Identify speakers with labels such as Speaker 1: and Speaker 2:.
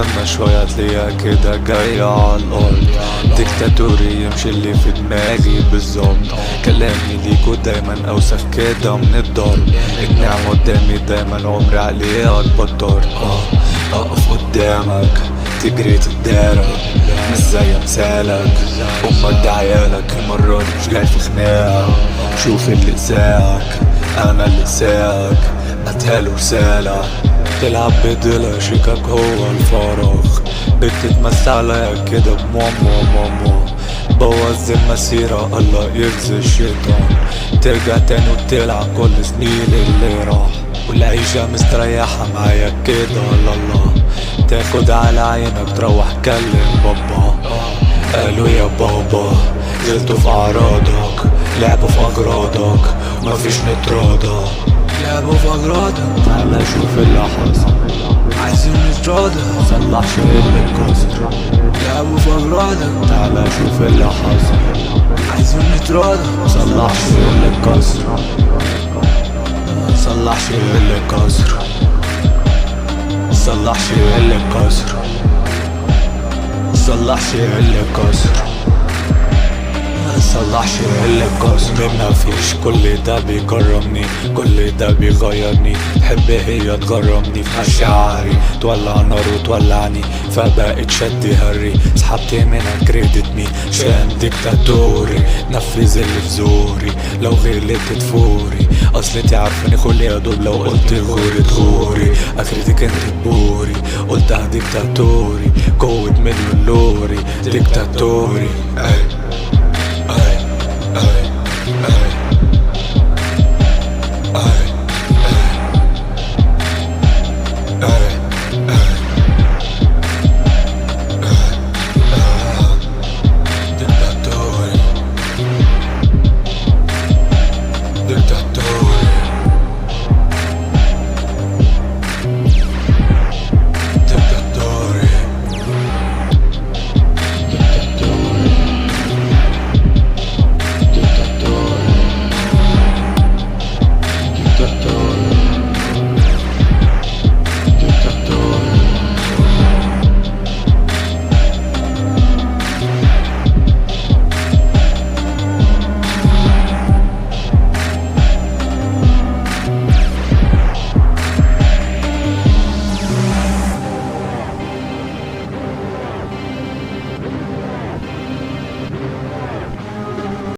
Speaker 1: استنى شوية تلاقيها كده جاية عالارض. ديكتاتوري يمشي اللي في دماغي بالظبط. كلامي ليكو دايما اوسخ كده من الضرب. النعمة قدامي دايما عمري عليها اتبطرت. اقف قدامك تجري تتدارى مش زي مثالك. امك ده عيالك المرة دي مش جاي في خناقة. شوف اللي ساعك انا اللي ساعك. اتهاله رسالة تلعب بدلة شيكك هو الفراغ. بتتمسى عليا كده بماما بوظ المسيرة الله يرزق الشيطان. ترجع تاني وتلعب كل سنين اللي راح. والعيشة مستريحة معايا كده الله. تاخد على عينك تروح كلم بابا. قالوا يا بابا غلطوا في اعراضك. لعبوا في اجرادك مفيش نتراضى. لعبوا في اجرادك تعالى شوف اللي حصل. عايزين نتراضى صلح شو اللي اتكسر. لعبوا في اجرادك تعالى شوف اللي حصل. عايزين نتراضى صلح شو اللي اتكسر. صلح شو اللي اتكسر. صلح شو اللي اتكسر. صلح شو اللي اتكسر. صلح شو اللي اتكسر. مفيش كل ده بيكرمني كل ده بيغيرني. تحب هي تغرمني في مشاعري تولع نار وتولعني. فبقيت شد هري سحبت منها كريدت مي عشان ديكتاتوري. نفذ اللي في زوري لو غلطت تفوري. اصل انتي عارفاني خلي يا دوب لو قلت غوري تغوري. اخرتك انت تبوري قلتها ديكتاتوري. قوة مليون لوري ديكتاتوري.